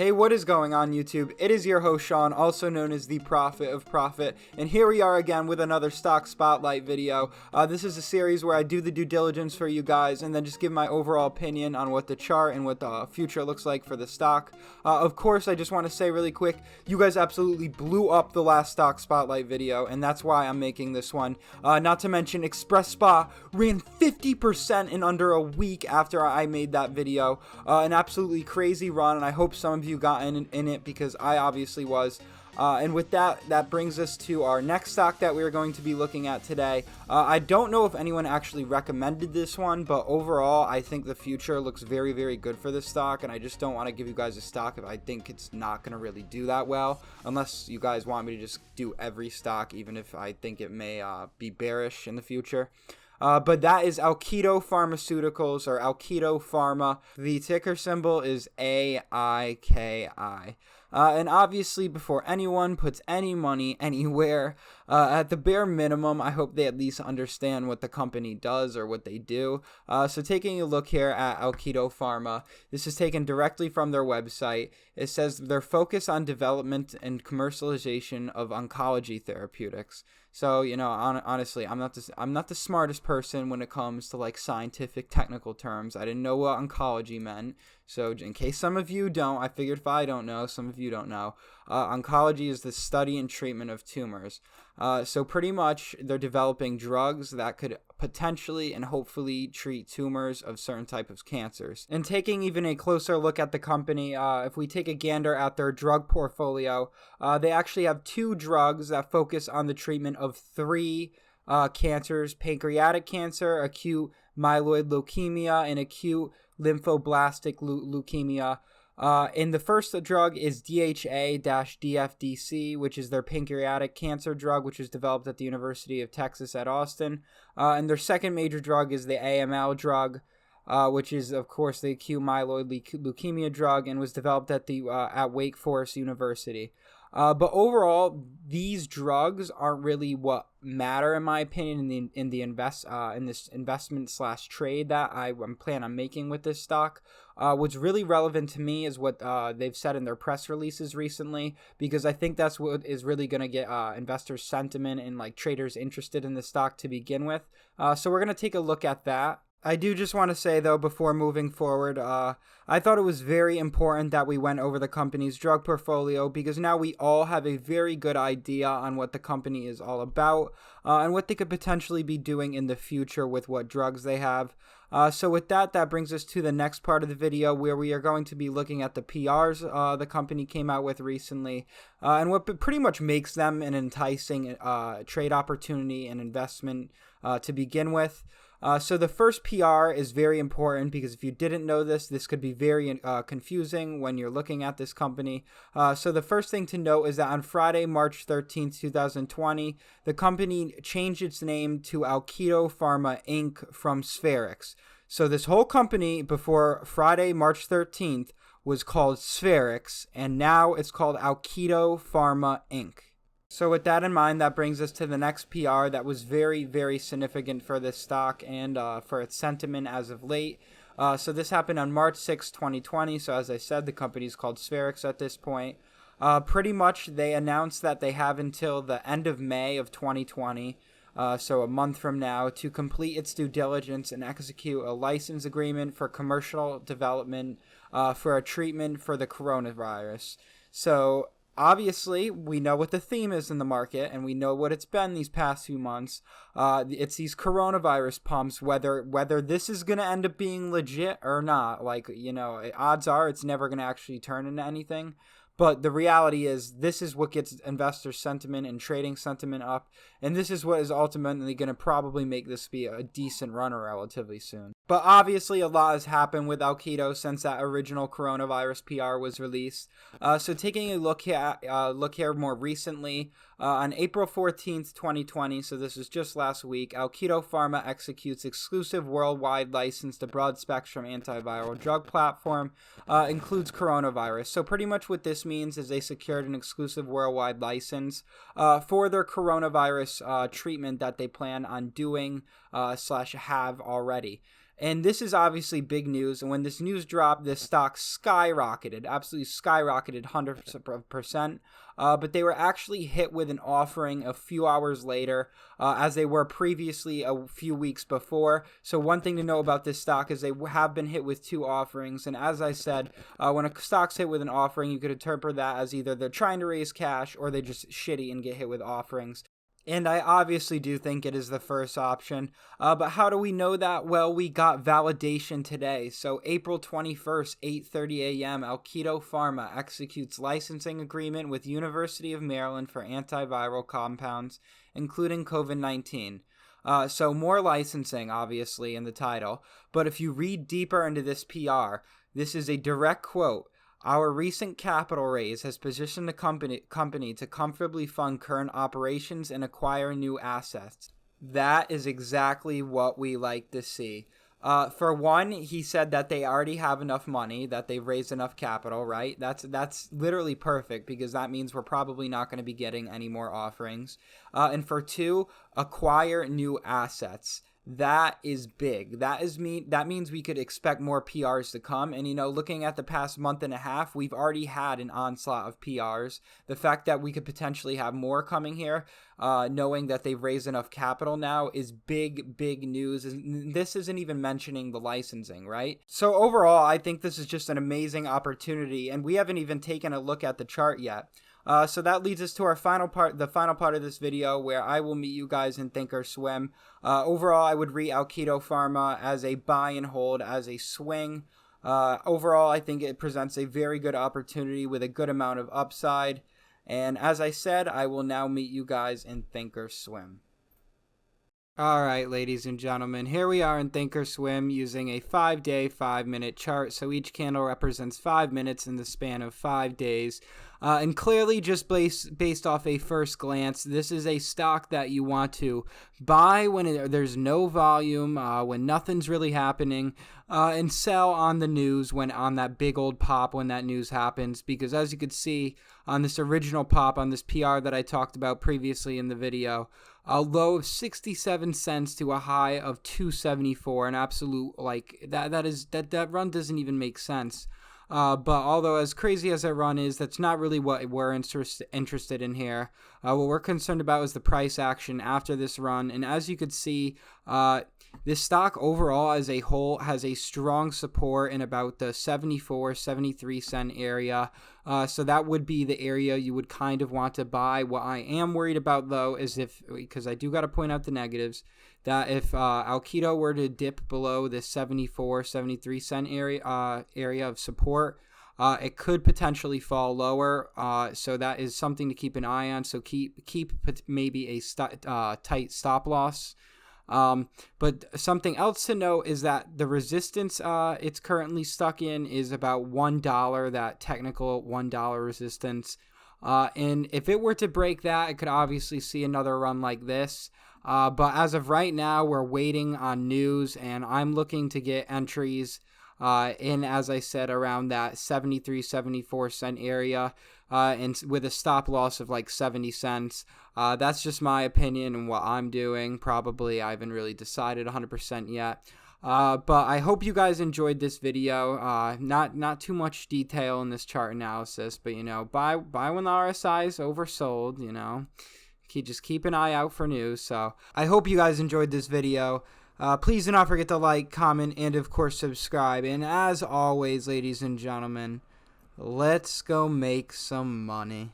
Hey, what is going on YouTube? It is your host Sean, also known as the Prophet of Profit, and here we are again with another stock spotlight video. This is a series where I do the due diligence for you guys and then just give my overall opinion on what the chart and what the future looks like for the stock. Of course, I just want to say really quick, you guys absolutely blew up the last stock spotlight video, and that's why I'm making this one. Not to mention, Express Spa ran 50% in under a week after I made that video. An absolutely crazy run, and I hope some of you got in it because I obviously was. And with that brings us to our next stock that we're going to be looking at today. I don't know if anyone actually recommended this one, but overall I think the future looks very, very good for this stock, and I just don't want to give you guys a stock if I think it's not going to really do that well, unless you guys want me to just do every stock, even if I think it may be bearish in the future. But that is Alkido Pharmaceuticals, or Alkido Pharma. The ticker symbol is AIKI. And obviously, before anyone puts any money anywhere, at the bare minimum, I hope they at least understand what the company does or what they do. So taking a look here at Alkido Pharma, this is taken directly from their website. It says they're focused on development and commercialization of oncology therapeutics. So, you know, honestly, I'm not the smartest person when it comes to like scientific technical terms. I didn't know what oncology meant. So in case some of you don't, I figured if I don't know, some of you don't know. Oncology is the study and treatment of tumors. So pretty much they're developing drugs that could potentially and hopefully treat tumors of certain types of cancers. And taking even a closer look at the company, if we take a gander at their drug portfolio, they actually have 2 drugs that focus on the treatment of 3 cancers: pancreatic cancer, acute myeloid leukemia, and acute lymphoblastic leukemia. And the first drug is DHA-DFDC, which is their pancreatic cancer drug, which was developed at the University of Texas at Austin. And their second major drug is the AML drug, which is, of course, the acute myeloid leukemia drug, and was developed at at Wake Forest University. But overall, these drugs aren't really what matter, in my opinion, in this investment / trade that I'm planning on making with this stock. What's really relevant to me is what they've said in their press releases recently, because I think that's what is really going to get investors' sentiment and like traders interested in the stock to begin with. So we're going to take a look at that. I do just want to say, though, before moving forward, I thought it was very important that we went over the company's drug portfolio, because now we all have a very good idea on what the company is all about and what they could potentially be doing in the future with what drugs they have. So with that brings us to the next part of the video, where we are going to be looking at the PRs the company came out with recently, and what pretty much makes them an enticing trade opportunity and investment to begin with. So the first PR is very important, because if you didn't know this could be very confusing when you're looking at this company. So the first thing to note is that on Friday, March 13th, 2020, the company changed its name to Alkido Pharma Inc. from Spherix. So this whole company before Friday, March 13th was called Spherix, and now it's called Alkido Pharma Inc. So with that in mind, that brings us to the next PR that was very, very significant for this stock and for its sentiment as of late. So this happened on March 6, 2020. So as I said, the company is called Spherix at this point. Pretty much they announced that they have until the end of May of 2020, so a month from now, to complete its due diligence and execute a license agreement for commercial development for a treatment for the coronavirus. So obviously, we know what the theme is in the market, and we know what it's been these past few months. It's these coronavirus pumps, whether this is going to end up being legit or not. Like, you know, odds are it's never going to actually turn into anything. But the reality is, this is what gets investor sentiment and trading sentiment up, and this is what is ultimately going to probably make this be a decent runner relatively soon. But obviously, a lot has happened with Alkido since that original coronavirus PR was released. So taking a look here more recently, on April 14th, 2020, so this is just last week, Alkido Pharma executes exclusive worldwide license to broad-spectrum antiviral drug platform, includes coronavirus. So pretty much what this means is they secured an exclusive worldwide license for their coronavirus reverse treatment that they plan on doing slash have already. And this is obviously big news. And when this news dropped, the stock skyrocketed, absolutely skyrocketed 100%. But they were actually hit with an offering a few hours later, as they were previously a few weeks before. So one thing to know about this stock is they have been hit with 2 offerings. And as I said, when a stock's hit with an offering, you could interpret that as either they're trying to raise cash or they're just shitty and get hit with offerings. And I obviously do think it is the first option. But how do we know that? Well, we got validation today. So April 21st, 8:30 a.m., Alkido Pharma executes licensing agreement with University of Maryland for antiviral compounds, including COVID-19. So more licensing, obviously, in the title. But if you read deeper into this PR, this is a direct quote. Our recent capital raise has positioned the company to comfortably fund current operations and acquire new assets. That is exactly what we like to see. For one, he said that they already have enough money, that they've raised enough capital, right? That's literally perfect, because that means we're probably not going to be getting any more offerings. And for 2, acquire new assets. That is big. That means we could expect more PRs to come. And, looking at the past month and a half, we've already had an onslaught of PRs. The fact that we could potentially have more coming here, knowing that they've raised enough capital now, is big, big news. And this isn't even mentioning the licensing, right? So overall, I think this is just an amazing opportunity. And we haven't even taken a look at the chart yet. So that leads us to our final part, the final part of this video, where I will meet you guys in Thinkorswim. Overall, I would rate Alkido Pharma as a buy and hold, as a swing. Overall, I think it presents a very good opportunity with a good amount of upside. And as I said, I will now meet you guys in Thinkorswim. All right, ladies and gentlemen, here we are in Thinkorswim using a 5-day, 5-minute chart. So each candle represents 5 minutes in the span of 5 days. And clearly, just based off a first glance, this is a stock that you want to buy when there's no volume, when nothing's really happening, and sell on the news on that big old pop when that news happens. Because as you could see on this original pop, on this PR that I talked about previously in the video, a low of 67 cents to a high of 274, an absolute, that run doesn't even make sense. But although as crazy as that run is, that's not really what we're interested in here. What we're concerned about is the price action after this run. And as you could see, this stock overall as a whole has a strong support in about the 74, 73 cent area. So that would be the area you would kind of want to buy. What I am worried about, though, is because I do got to point out the negatives, that if Alkido were to dip below this 74, 73 cent area of support, it could potentially fall lower. So that is something to keep an eye on. So keep maybe a tight stop loss. But something else to note is that the resistance it's currently stuck in is about $1, that technical $1 resistance. And if it were to break that, it could obviously see another run like this. But as of right now, we're waiting on news, and I'm looking to get entries in, as I said, around that 73, 74 cent area, and with a stop loss of like 70 cents. That's just my opinion and what I'm doing. Probably I haven't really decided 100% yet. But I hope you guys enjoyed this video. Not too much detail in this chart analysis, but buy when the RSI is oversold. Just keep an eye out for news. So I hope you guys enjoyed this video. Please do not forget to like, comment, and of course subscribe. And as always, ladies and gentlemen, let's go make some money.